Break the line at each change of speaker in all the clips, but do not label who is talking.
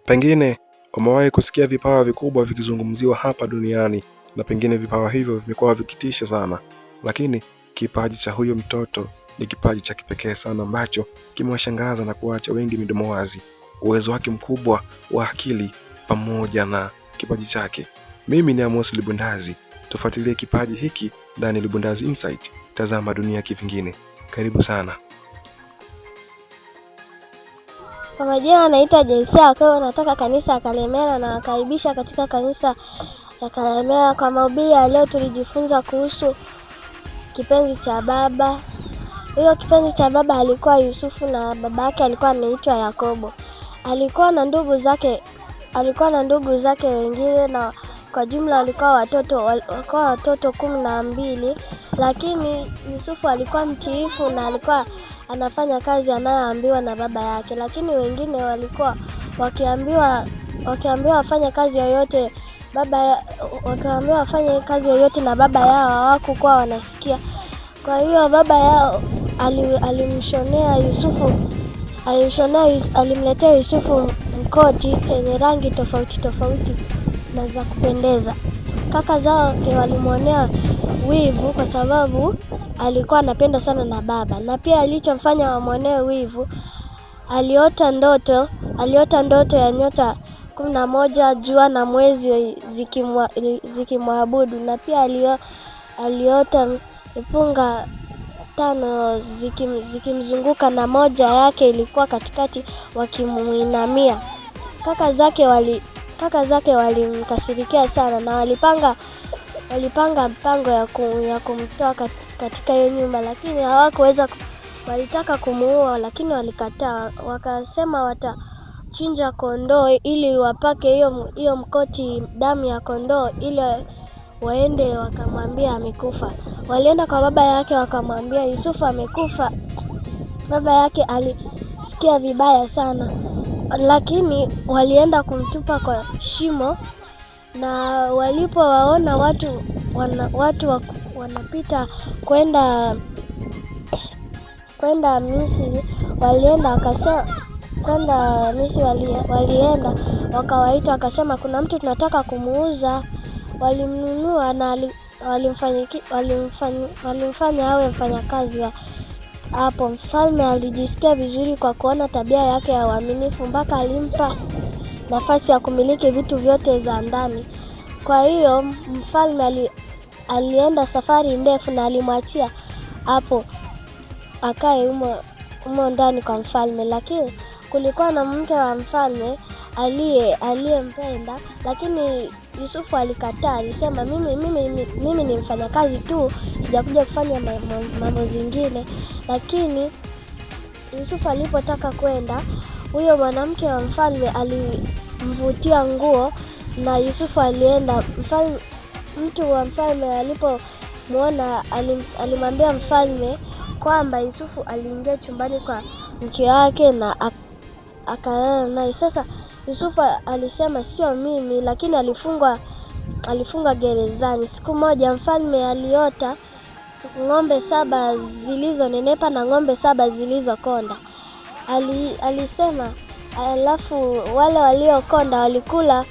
Pengine umewahi kusikia vipawa vikubwa vikizungumziwa hapa duniani, na pengine vipawa hivyo vimekuwa vikitisha sana, lakini kipaji cha huyo mtoto ni kipaji cha kipekee sana ambacho kimewashangaza na kuacha wengi midomo wazi. Uwezo wake mkubwa wa akili pamoja na kipaji chake. Mimi ni Amos Lubundazi. Tufuatilie kipaji hiki ndani Lubundazi Insight. Tazama dunia kivingine. Karibu sana.
Kwa majina naitwa Jensia, kwa nataka kanisa ya Kalemera na nakaribisha katika kanisa ya Kalemera. Kwa mahubiri ya leo tulijifunza kuhusu kipenzi cha baba. Huyo kipenzi cha baba alikuwa Yusufu na baba yake alikuwa anaitwa Yakobo. Alikuwa na ndugu zake wengine na kwa jumla walikuwa watoto 12, lakini Yusufu alikuwa mtiifu na alikuwa anafanya kazi anayoambiwa na baba yake, lakini wengine walikuwa wakiambiwa wafanye kazi yoyote na baba yao hawakuwa wanasikia. Kwa hiyo baba yao alimletea Yusufu mkoti yenye rangi tofauti tofauti na za kupendeza. Kaka zake walimwonea wivu kwa sababu alikuwa anapenda sana na baba, na pia alichomfanya wamwonee wivu, aliota ndoto ya nyota 11, jua na mwezi zikimwabudu, na pia aliota mpunga 5 zikimzunguka na moja yake ilikuwa katikati wakimuinamia. Kaka zake walimkasirikia sana na walipanga mpango ya kumtoa katika hiyo nyumba, lakini hawakuweza. Walitaka kumuua lakini walikataa. Wakasema watachinja kondoo ili wapake hiyo mkoti damu ya kondoo ili waende wakamwambia amekufa. Walienda kwa baba yake wakamwambia Yusufu amekufa. Baba yake alisikia vibaya sana, lakini walienda kumtupa kwa shimo, na walipowaona watu wanapita kwenda Misri, walienda wakawaita wakasema kuna mtu tunataka kumuuza. Walimnunua na walimfanya awe mfanyakazi hapo. Mfalme alijisikia vizuri kwa kuona tabia yake ya uaminifu, mpaka alimpa nafasi ya kumiliki vitu vyote za ndani. Kwa hiyo mfalme alienda safari ndefu na alimwachia hapo akae humo ndani kwa mfalme. Lakini kulikuwa na mke wa mfalme aliyempenda, lakini Yusufu alikataa. Alisema mimi ni mfanyakazi tu, sijakuja kufanya mambo zingine. Lakini Yusufu alipotaka kwenda, huyo mwanamke wa mfalme alimvutia nguo na Yusufu alienda. Mtu wa mfalme alipomwona alimwambia mfalme kwamba Yusufu aliingia chumbani kwa mke wake na akalala naye. Sasa Yusufu alisema sio mimi, lakini alifungwa gerezani. Siku moja mfalme aliota ng'ombe 7 zilizonenepa na ng'ombe 7 zilizokonda. Alisema alafu wale waliokonda walikula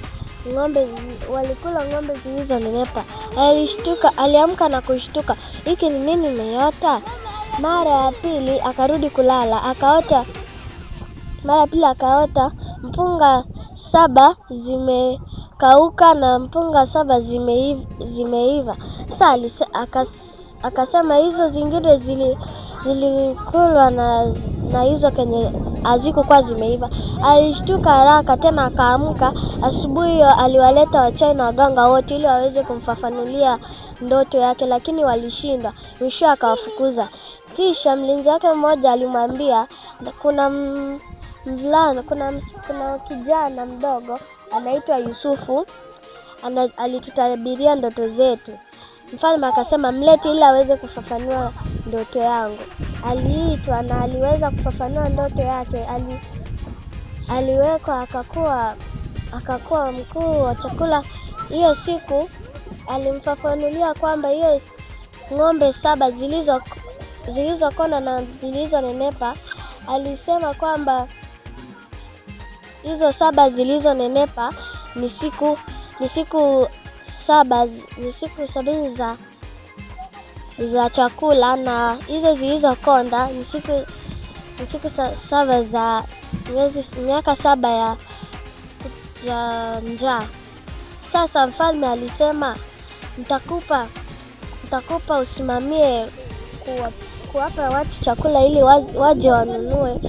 ng'ombe zilizonenepa. Aliamka na kushtuka, hiki ni nini nimeota? Mara ya pili akarudi kulala, akaota mpunga 7 zimekauka na mpunga 7 zimeiva. Sasa akasema hizo zingine zilikulwa na hizo kenye hazikuwa zimeiva. Alishtuka haraka tena akaamka. Asubuhi hiyo aliwaleta wachawi na waganga wote ili waweze kumfafanulia ndoto yake, lakini walishinda. Mwisho akawafukuza. Kisha mlinzi wake mmoja alimwambia kuna kijana mdogo anaitwa Yusufu, alitutabiria ndoto zetu. Mfalme akasema mlete ili aweze kufafanua ndoto yangu. Aliitwa na aliweza kufafanua ndoto yake. Aliwekwa akakuwa mkuu wa chakula. Hiyo siku alimfafanulia kwamba hiyo ng'ombe 7 zilizokona na zilizonenepa, alisema kwamba hizo 7 zilizonenepa ni siku 70 za chakula, na hizo zilizokonda ni siku 7 za miaka 7 ya njaa. Sasa mfalme alisema, nitakupa usimamie kuwapa watu chakula ili waje wanunue.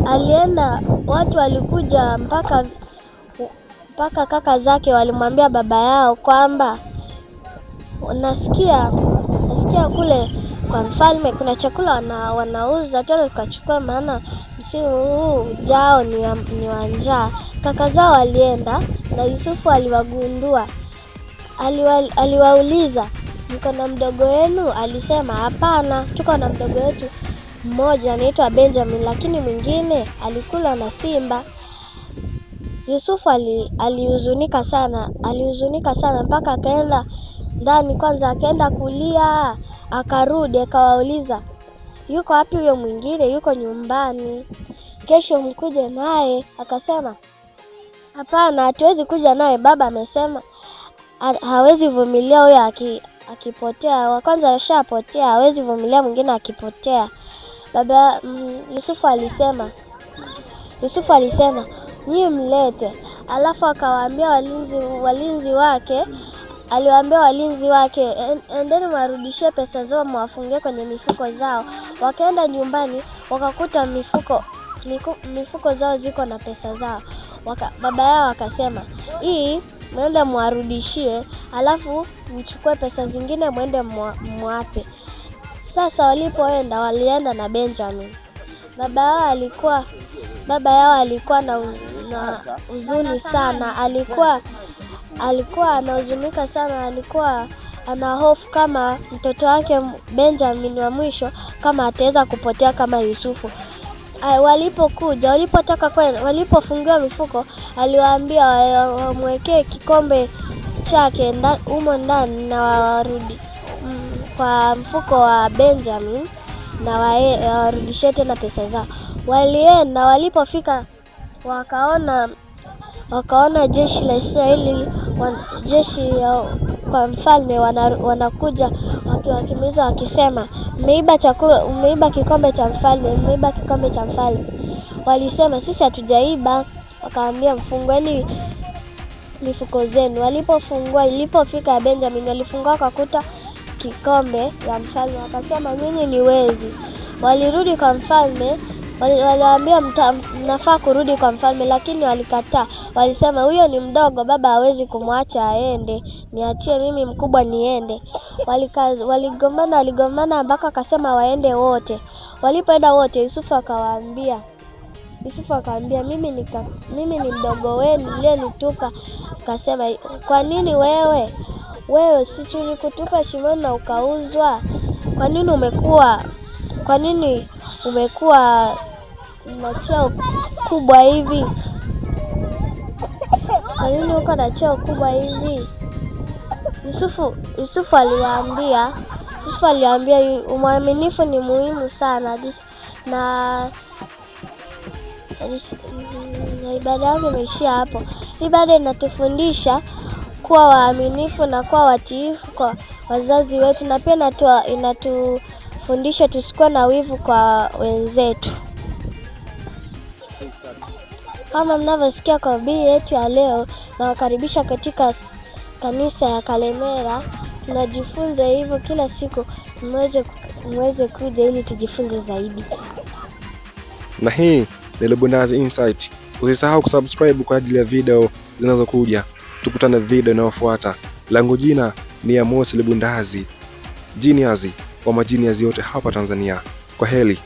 Alienda, watu walikuja mpaka kaka zake walimwambia baba yao kwamba nasikia kule kwa mfalme kuna chakula wanauza, twende tukachukua, maana msimu huu ujao ni wa njaa. Kaka zao walienda na Yusufu aliwagundua. Aliwauliza, mko na mdogo wenu? Alisema, hapana, tuko na mdogo wetu mmoja anaitwa Benjamin, lakini mwingine alikula na simba. Yusufu alihuzunika sana mpaka akaenda ndani kwanza, akaenda kulia, akarudi akawauliza, yuko wapi huyo mwingine? Yuko nyumbani, kesho mkuje naye. Akasema, hapana, hatuwezi kuja naye, baba amesema hawezi vumilia huyo akipotea. Wa kwanza ashapotea, hawezi vumilia mwingine akipotea. Yusufu alisema nyinyi mlete. Alafu akawaambia aliwaambia walinzi wake, endeni warudishie pesa zao, mwafungie kwenye mifuko zao. Wakaenda nyumbani wakakuta mifuko zao ziko na pesa zao. Baba yao akasema, hii mwende mwarudishie, alafu mchukue pesa zingine mwende mwape. Sasa walienda na Benjamin. Baba yao alikuwa na huzuni sana, alikuwa anahuzunika sana, alikuwa ana hofu kama mtoto wake Benjamin wa mwisho kama ataweza kupotea kama Yusufu. Walipofungiwa mifuko, aliwaambia wamwekee kikombe chake humo ndani na warudi kwa mfuko wa Benjamin na warudishie tena pesa zao. Walienda, walipofika wakaona jeshi la Israeli, jeshi kwa mfalme wanakuja wakiwakimbiza wakisema, mmeiba kikombe cha mfalme. Walisema, sisi hatujaiba. Wakaambia, mfungueni mifuko zenu. Walipofungua, ilipofika Benjamin, walifungua wakakuta kikombe ya mfalme. Wakasema, nyinyi ni wezi. Walirudi kwa mfalme, waliwaambia mnafaa kurudi kwa mfalme, lakini walikataa. Walisema, huyo ni mdogo, baba hawezi kumwacha aende, niachie mimi mkubwa niende. Waligomana mpaka akasema waende wote. Walipoenda wote, Yusufu akawaambia, mimi ni mdogo wenu mliyenitupa. Akasema, kwa nini wewe si tulikutupa shimoni na ukauzwa? Kwa nini umekuwa na cheo kubwa hivi? Kwa nini uko na cheo kubwa hivi? Yusufu aliwaambia umwaminifu ni muhimu sana, na ibada yake imeishia hapo. Ibada inatufundisha kuwa waaminifu na kuwa watiifu kwa wazazi wetu, na pia inatufundisha tusikuwe na wivu kwa wenzetu. Kama mnavyosikia kwa bii yetu ya leo, nawakaribisha katika kanisa ya Kalemera. Tunajifunza hivyo kila siku, mweze kuja ili tujifunze zaidi.
Na hii ni Lubundazi Insight. Usisahau kusubscribe kwa ajili ya video zinazokuja. Tukutane video inayofuata. Langu jina ni Amos Lubundazi, genius wa majiniazi yote hapa Tanzania. Kwa heri.